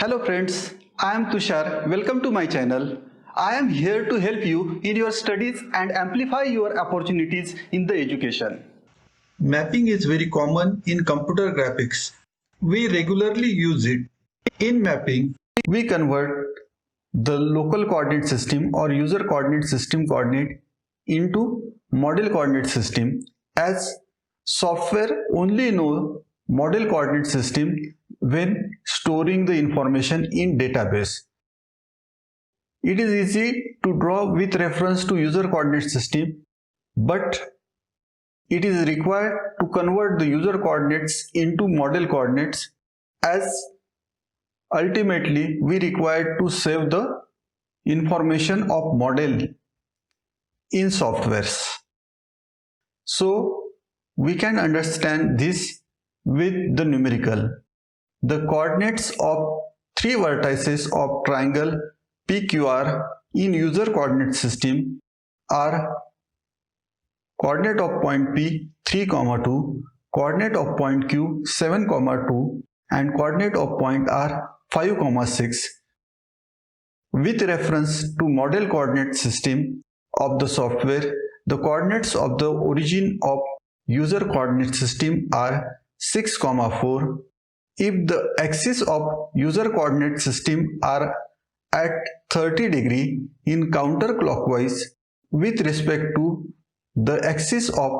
Hello friends, I am Tushar. Welcome to my channel. I am here to help you in your studies and amplify your opportunities in the education. Mapping is very common in computer graphics. We regularly use it. In mapping, We convert the local coordinate system or user coordinate system coordinate into model coordinate system, as software only know model coordinate system when storing the information in database. It is easy to draw with reference to user coordinate system, but it is required to convert the user coordinates into model coordinates, as ultimately we require to save the information of model in softwares. So we can understand this with the numerical. The coordinates of three vertices of triangle PQR in user coordinate system are coordinate of point P 3, 2, coordinate of point Q 7, 2 and coordinate of point R 5, 6. With reference to model coordinate system of the software, the coordinates of the origin of user coordinate system are 6, 4. If the axis of user coordinate system are at 30 degree in counterclockwise with respect to the axis of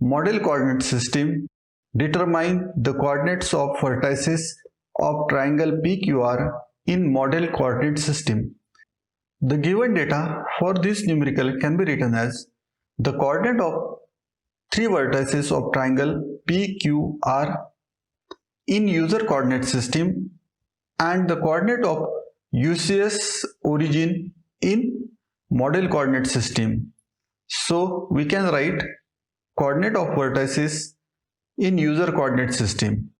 model coordinate system, determine the coordinates of vertices of triangle PQR in model coordinate system. The given data for this numerical can be written as the coordinate of three vertices of triangle PQR in user coordinate system and the coordinate of UCS origin in model coordinate system. So we can write coordinate of vertices in user coordinate system.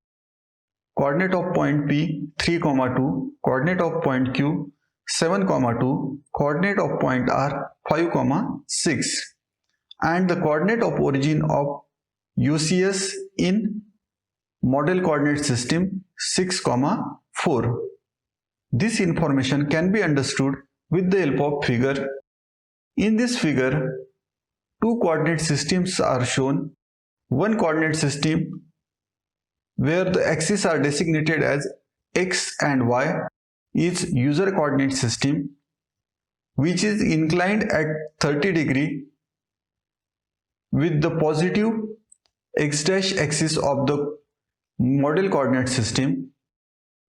Coordinate of point P 3, 2, coordinate of point Q 7, 2, coordinate of point R 5, 6 and the coordinate of origin of UCS in model coordinate system 6, 4. This information can be understood with the help of figure. In this figure, two coordinate systems are shown. One coordinate system where the axes are designated as x and y is user coordinate system, which is inclined at 30 degree with the positive x dash axis of the model coordinate system,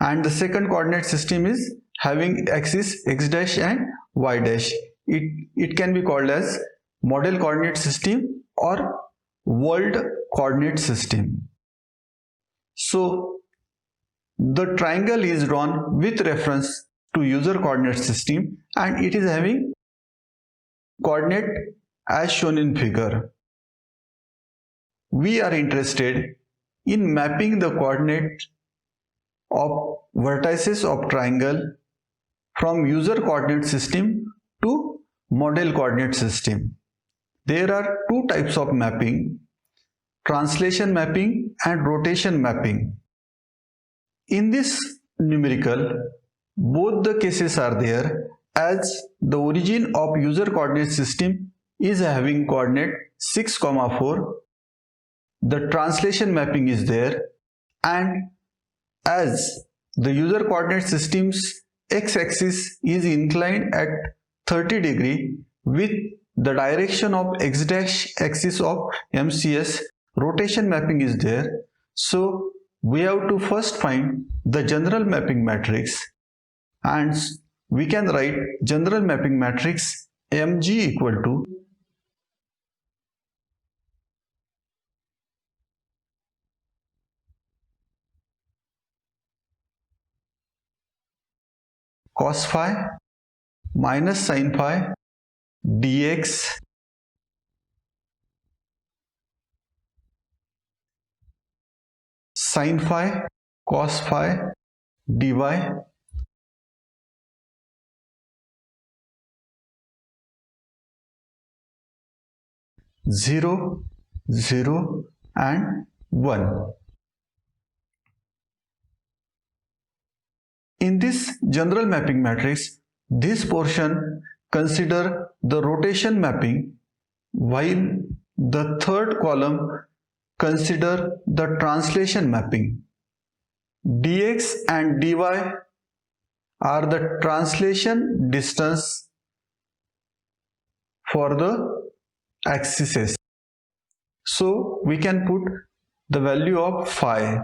and the second coordinate system is having axis x dash and y dash. It can be called as model coordinate system or world coordinate system. So the triangle is drawn with reference to user coordinate system and it is having coordinate as shown in figure. We are interested in mapping the coordinate of vertices of triangle from user coordinate system to model coordinate system. There are two types of mapping: translation mapping and rotation mapping. In this numerical, both the cases are there, as the origin of user coordinate system is having coordinate 6, 4. The translation mapping is there, and as the user coordinate system's x-axis is inclined at 30 degree with the direction of x dash axis of MCS, rotation mapping is there. So we have to first find the general mapping matrix, and we can write general mapping matrix MG equal to cos phi minus sin phi dx sin phi cos phi dy 0, 0 and 1. In this general mapping matrix, this portion consider the rotation mapping, while the third column consider the translation mapping. dx and dy are the translation distance for the axes. So we can put the value of phi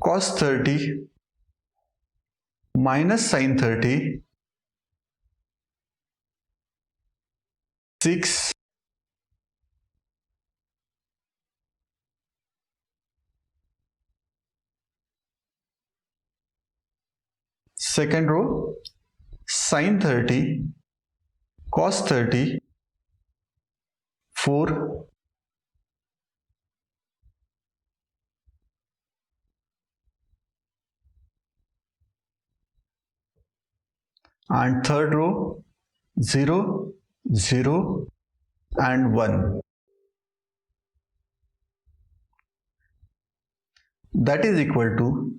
cos 30 minus sin 30 6 second row sin 30 cos 30 4 and third row 0 0 and 1. That is equal to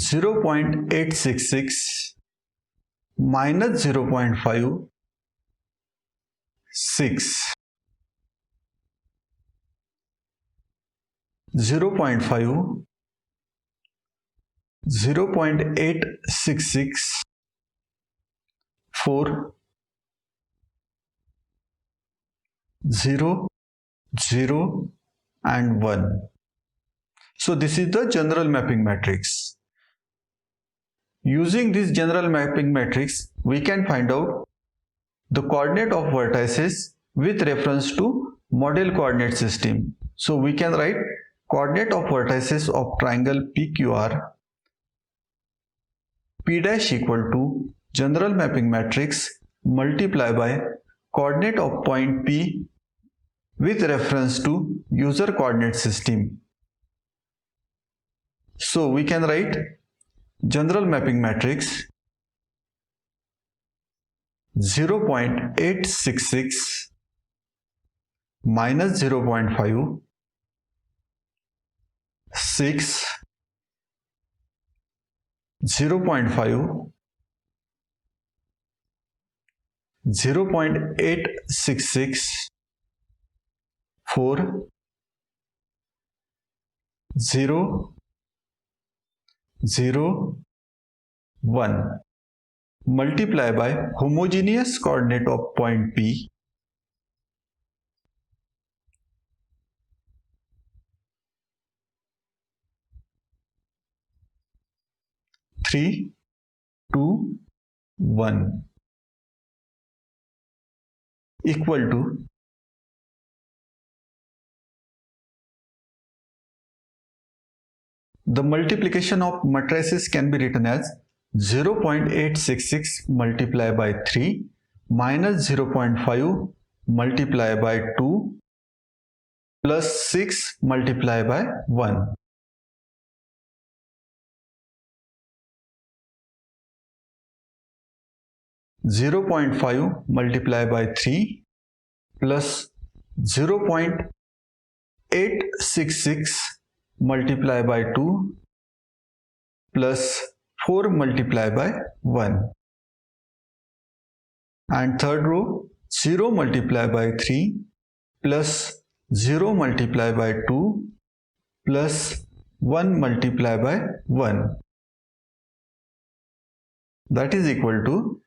0.866 minus 0.5 6 0.5 0.866 4 0 0 and 1. So this is the general mapping matrix. Using this general mapping matrix, we can find out the coordinate of vertices with reference to model coordinate system. So we can write coordinate of vertices of triangle PQR P dash equal to general mapping matrix multiply by coordinate of point P with reference to user coordinate system. So we can write general mapping matrix 0.866 minus 0.5 6 0.5 0.866 4 0 0 1 multiply by homogeneous coordinate of point P 3 2 1 equal to the multiplication of matrices can be written as 0.866 multiplied by 3 minus 0.5 multiplied by 2 plus 6 multiplied by 1. Zero 0.5 multiplied by 3 plus 0.866 multiplied by 2 plus 4 multiplied by 1. And third row 0 multiplied by 3 plus 0 multiplied by 2 plus 1 multiplied by 1. That is equal to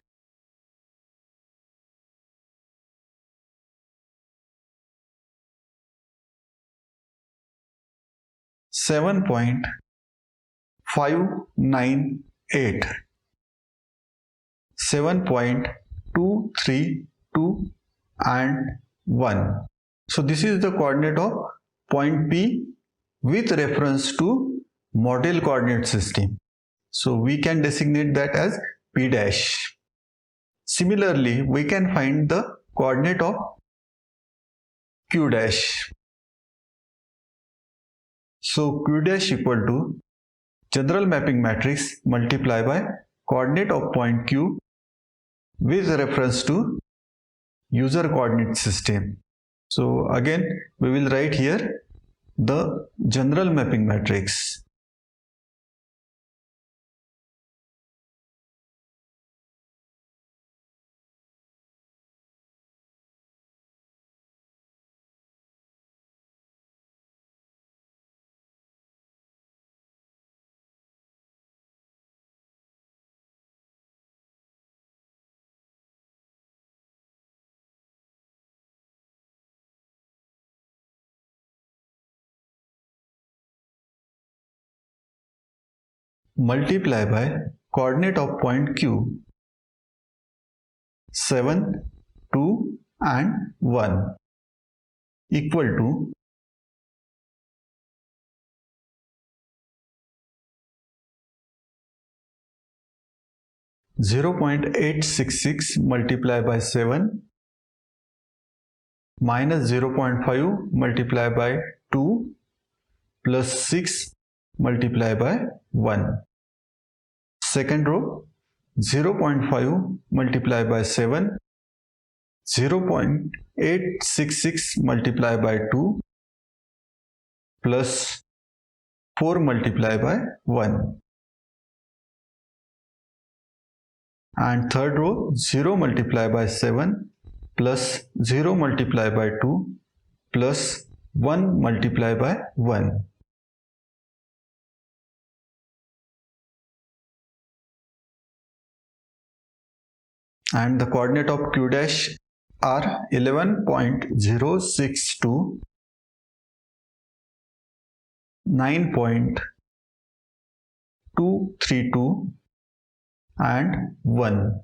7.598, 7.232 and 1. So this is the coordinate of point P with reference to model coordinate system. So we can designate that as P dash. Similarly, we can find the coordinate of Q dash. So Q dash equal to general mapping matrix multiply by coordinate of point Q with reference to user coordinate system. So again we will write here the general mapping matrix. Multiply by coordinate of point Q 7, 2 and 1 equal to 0.866 multiplied by 7 minus 0.5 multiplied by 2 plus 6 multiplied by 1. Second row 0.5 multiplied by 7, 0.866 multiplied by 2 plus 4 multiplied by 1. And third row 0 multiplied by 7 plus 0 multiplied by 2 plus 1 multiplied by 1. And the coordinate of Q dash are 11.062, 9.232 and 1.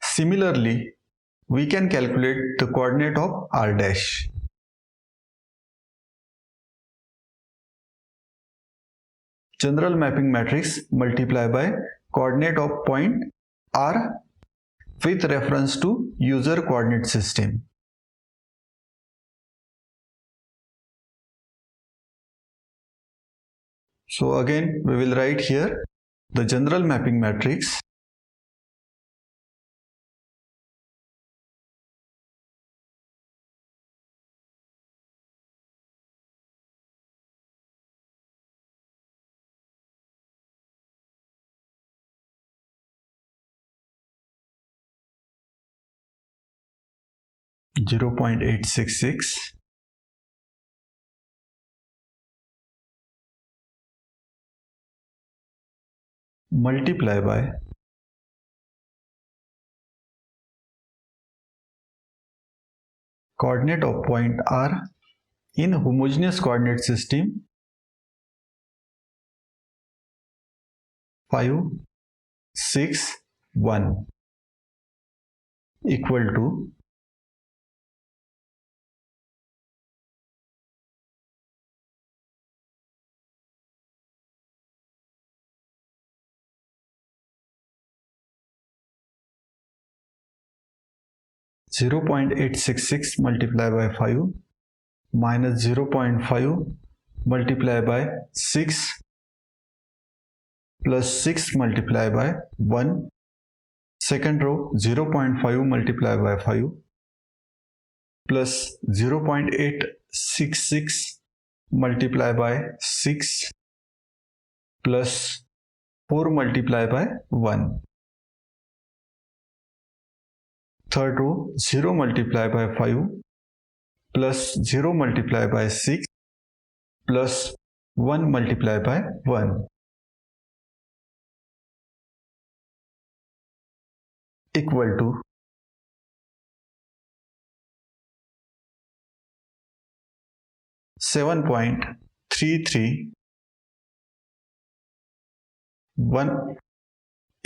Similarly, we can calculate the coordinate of R dash. General mapping matrix multiply by coordinate of point R with reference to user coordinate system. So again we will write here the general mapping matrix (0.866) multiply by coordinate of point R in homogeneous coordinate system 5, 6, 1 equal to 0.866 multiplied by 5 minus 0.5 multiplied by 6 plus 6 multiplied by 1. Second row 0.5 multiplied by 5 plus 0.866 multiplied by 6 plus 4 multiplied by 1. Third row 0 multiplied by 5 plus 0 multiplied by 6 plus 1 multiplied by 1 equal to 7.33,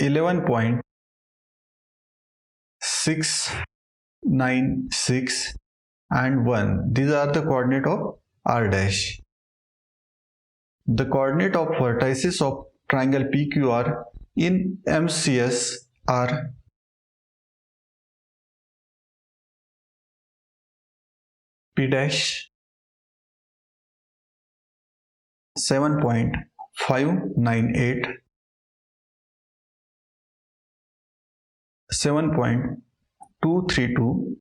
11.696 and 1. These are the coordinate of R dash. The coordinate of vertices of triangle PQR in MCS are P dash 7.5, 598, 7.232,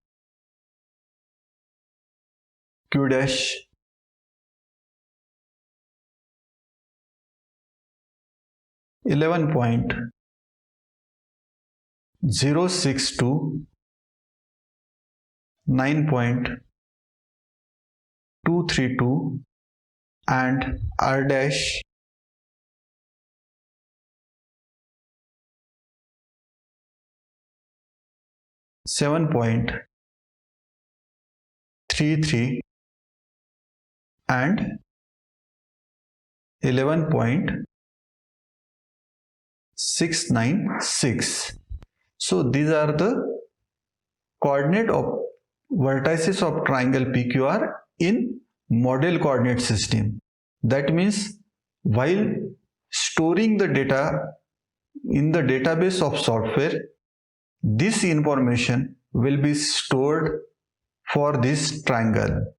Q dash, 11.062, 9.232, and R dash, 7.33 and 11.696. So these are the coordinate of vertices of triangle PQR in model coordinate system. That means while storing the data in the database of software, this information will be stored for this triangle.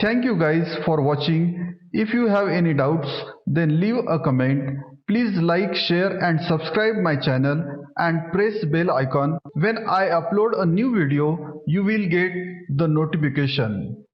Thank you guys for watching. If you have any doubts, then leave a comment. Please like, share and subscribe my channel and press bell icon. When I upload a new video, you will get the notification.